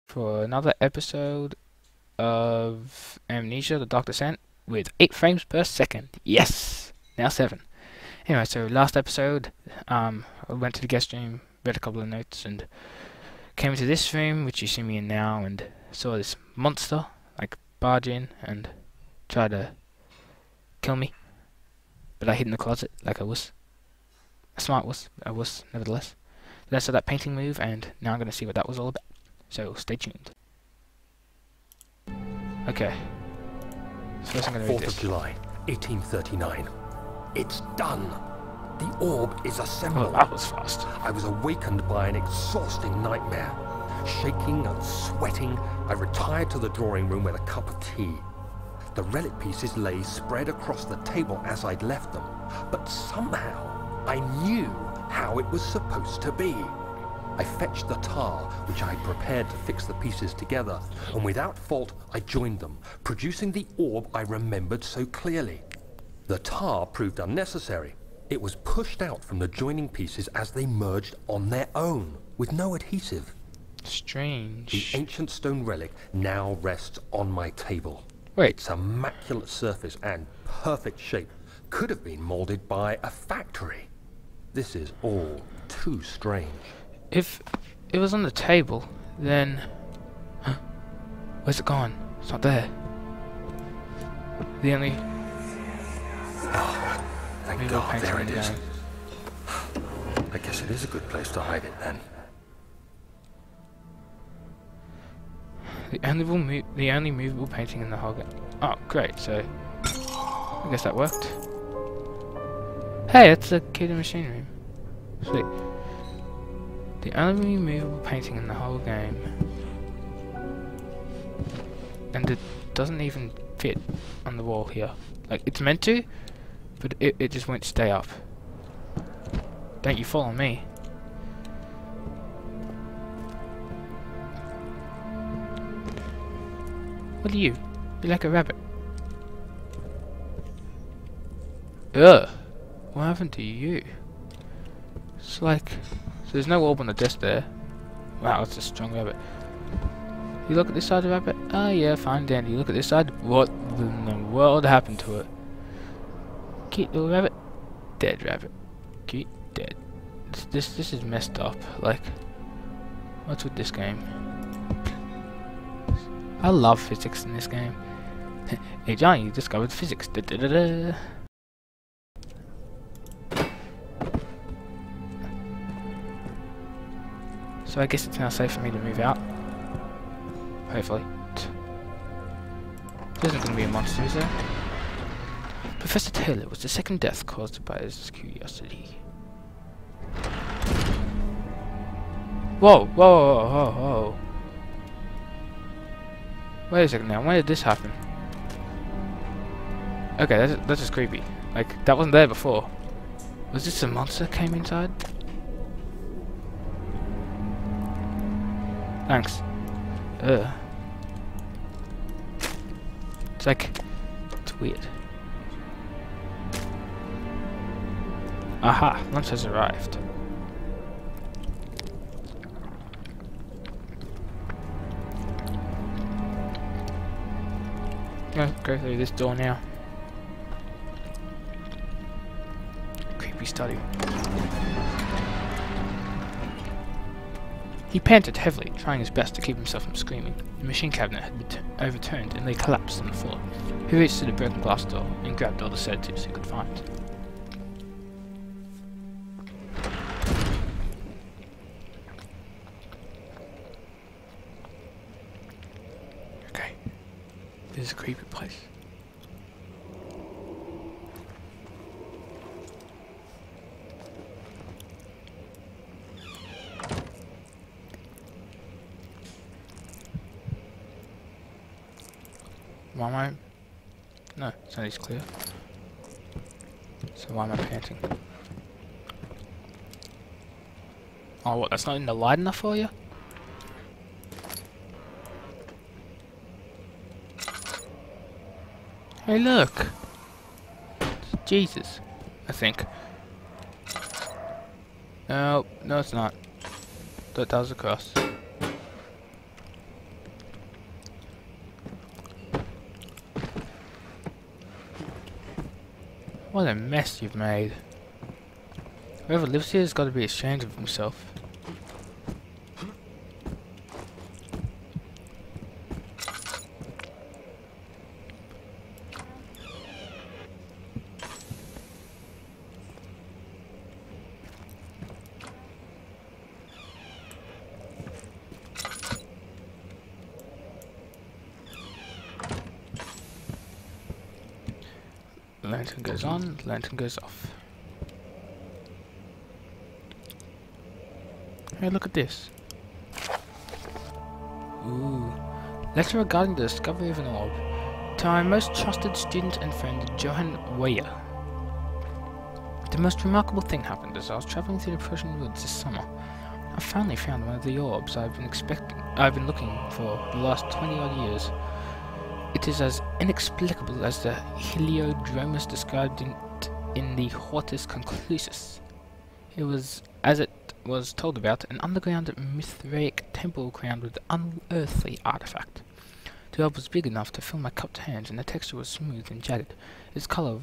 for another episode of Amnesia, the Dark Descent, with 8 frames per second. Yes! Now 7. Anyway, so last episode, I went to the guest room, read a couple of notes, and came into this room, which you see me in now, and saw this monster, like, barge in and try to kill me. But I hid in the closet, like I was. I was, nevertheless. Then I saw that painting move, and now I'm going to see what that was all about. So, stay tuned. Okay. So first I'm going to read 4th this. of July, 1839. It's done. The orb is assembled. Oh, that was fast. I was awakened by an exhausting nightmare. Shaking and sweating, I retired to the drawing room with a cup of tea. The relic pieces lay spread across the table as I'd left them, but somehow I knew how it was supposed to be. I fetched the tar, which I had prepared to fix the pieces together, and without fault I joined them, producing the orb I remembered so clearly. The tar proved unnecessary. It was pushed out from the joining pieces as they merged on their own, with no adhesive. Strange. The ancient stone relic now rests on my table. Wait. Its immaculate surface and perfect shape could have been molded by a factory. This is all too strange. If it was on the table, then... Huh? Where's it gone? It's not there. The only... Oh, thank Maybe God, I'll there paint it is. down. I guess it is a good place to hide it then. The only movable painting in the whole game. Oh, great, so... I guess that worked. Hey, it's the kid in the machine room. Sweet. The only movable painting in the whole game. And it doesn't even fit on the wall here. Like, it's meant to, but it just won't stay up. Don't you follow me. What are you? You're like a rabbit. Ugh. What happened to you? It's like... So there's no orb on the desk there. Wow, it's a strong rabbit. You look at this side of the rabbit? Oh yeah, fine dandy. You look at this side? What in the world happened to it? Cute little rabbit. Dead rabbit. Cute. Dead. This is messed up. Like... What's with this game? I love physics in this game. Ajarnie, you discovered physics. Da -da -da -da. So I guess it's now safe for me to move out. Hopefully. There isn't going to be a monster, is there? Professor Taylor was the second death caused by his curiosity. Whoa, whoa, whoa, whoa, whoa. Wait a second now, when did this happen? Okay, that's just creepy. Like, that wasn't there before. Was this a monster that came inside? Thanks. Ugh. It's like... It's weird. Aha! Lunch has arrived. Go through this door now. Creepy study. He panted heavily, trying his best to keep himself from screaming. The machine cabinet had been overturned and lay collapsed on the floor. He reached to the broken glass door and grabbed all the sedatives he could find. Okay. This is a creepy place. Why am I... No, it's not as clear. So why am I panting? Oh, what, that's not in the light enough for you? Hey, look! It's Jesus, I think. No, no it's not. That was a cross. What a mess you've made. Whoever lives here has got to be ashamed of himself. Lantern goes on, lantern goes off. Hey, look at this. Ooh. Letter regarding the discovery of an orb. To my most trusted student and friend, Johann Weyer. The most remarkable thing happened as I was travelling through the Prussian woods this summer. I finally found one of the orbs I've been looking for the last 20-odd years. It is as inexplicable as the Heliodromus described in the Hortus Conclusus. It was, as it was told about, an underground Mithraic temple crowned with unearthly artifact. The orb was big enough to fill my cupped hands, and the texture was smooth and jagged. Its colour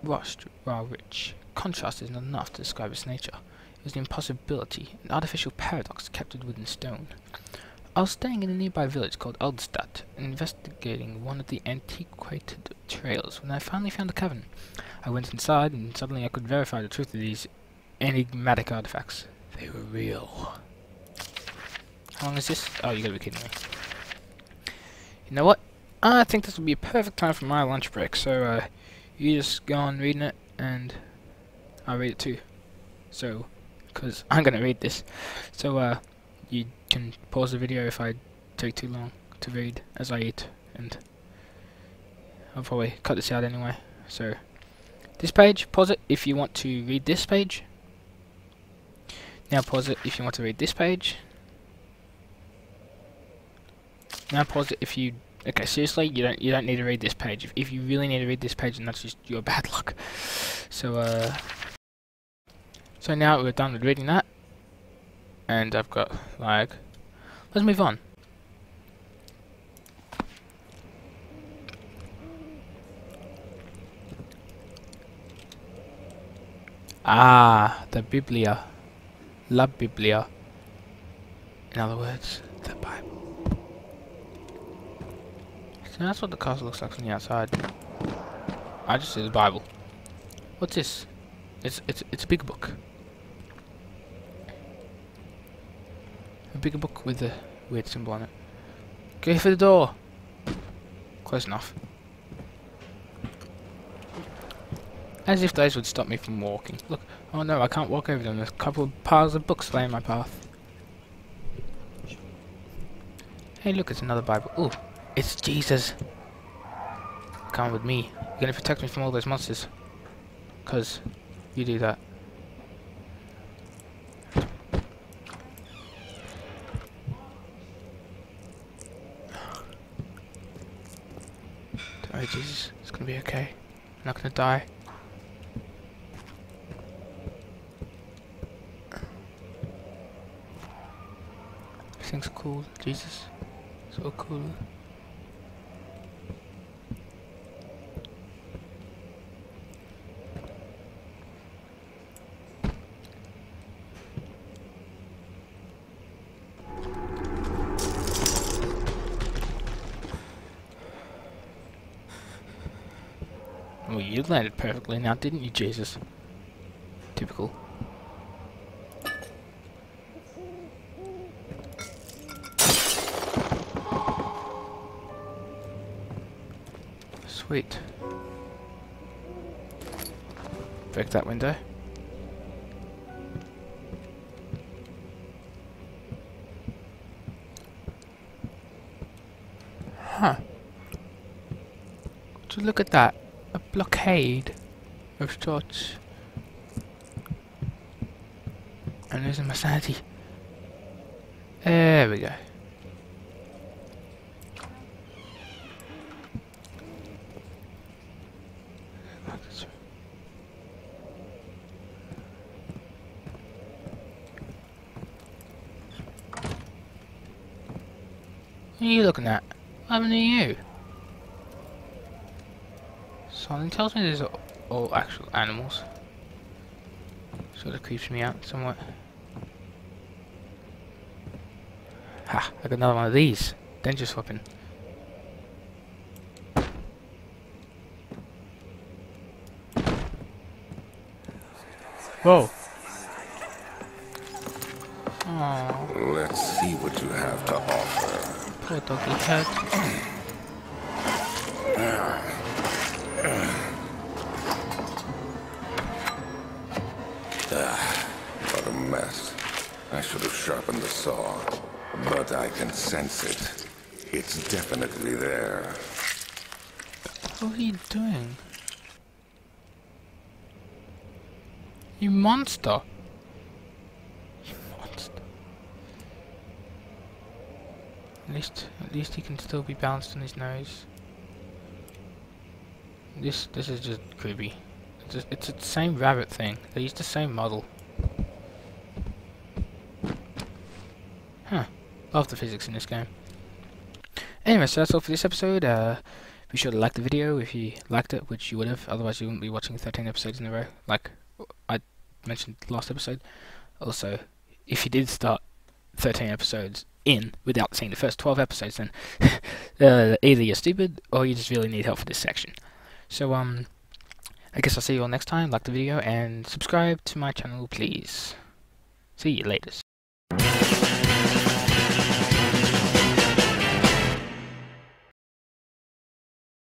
rushed while rich. Contrast is not enough to describe its nature. It was an impossibility, an artificial paradox captured within stone. I was staying in a nearby village called Oldstadt, investigating one of the antiquated trails, when I finally found a cavern. I went inside, and suddenly I could verify the truth of these enigmatic artifacts. They were real. How long is this? Oh, you gotta be kidding me. You know what? I think this will be a perfect time for my lunch break, so you just go on reading it, and I'll read it too. So, because I'm gonna read this. So, you can pause the video if I take too long to read as I eat, and I'll probably cut this out anyway. So, this page, pause it if you want to read this page. Now pause it if you want to read this page. Now pause it if you... Okay, seriously, you don't need to read this page. If you really need to read this page, then that's just your bad luck. So, so now we're done with reading that. And I've got lag. Let's move on. Ah, the Biblia. La Biblia. In other words, the Bible. So that's what the castle looks like from the outside. I just see the Bible. What's this? It's a big book. A bigger book with a weird symbol on it. Go for the door. Close enough. As if those would stop me from walking. Look, oh no, I can't walk over them. There's a couple of piles of books laying my path. Hey, look, it's another Bible. Ooh, it's Jesus. Come with me. You're gonna protect me from all those monsters. 'Cause you do that. Don't worry, Jesus. It's gonna be okay. I'm not gonna die. Everything's cool, Jesus. So cool. Well, you landed perfectly now, didn't you, Jesus? Typical. Sweet. Break that window. Huh. So look at that. A blockade of sorts. I'm losing my sanity. There we go. What are you looking at? What happened to you? Something tells me there's all actual animals. Sort of creeps me out somewhat. Ha! I got another one of these. Dangerous weapon. Whoa! Oh, Let's see what you have to offer. poor doggy head. What a mess. I should have sharpened the saw. But I can sense it. It's definitely there. What are you doing? You monster! You monster. At least he can still be balanced on his nose. This is just creepy. It's the same rabbit thing. They used the same model. Huh. Love the physics in this game. Anyway, so that's all for this episode. Be sure to like the video if you liked it, which you would have. Otherwise, you wouldn't be watching 13 episodes in a row, like I mentioned last episode. Also, if you did start 13 episodes in without seeing the first 12 episodes, then either you're stupid or you just really need help for this section. So, I guess I'll see you all next time. Like the video and subscribe to my channel, please. See you later.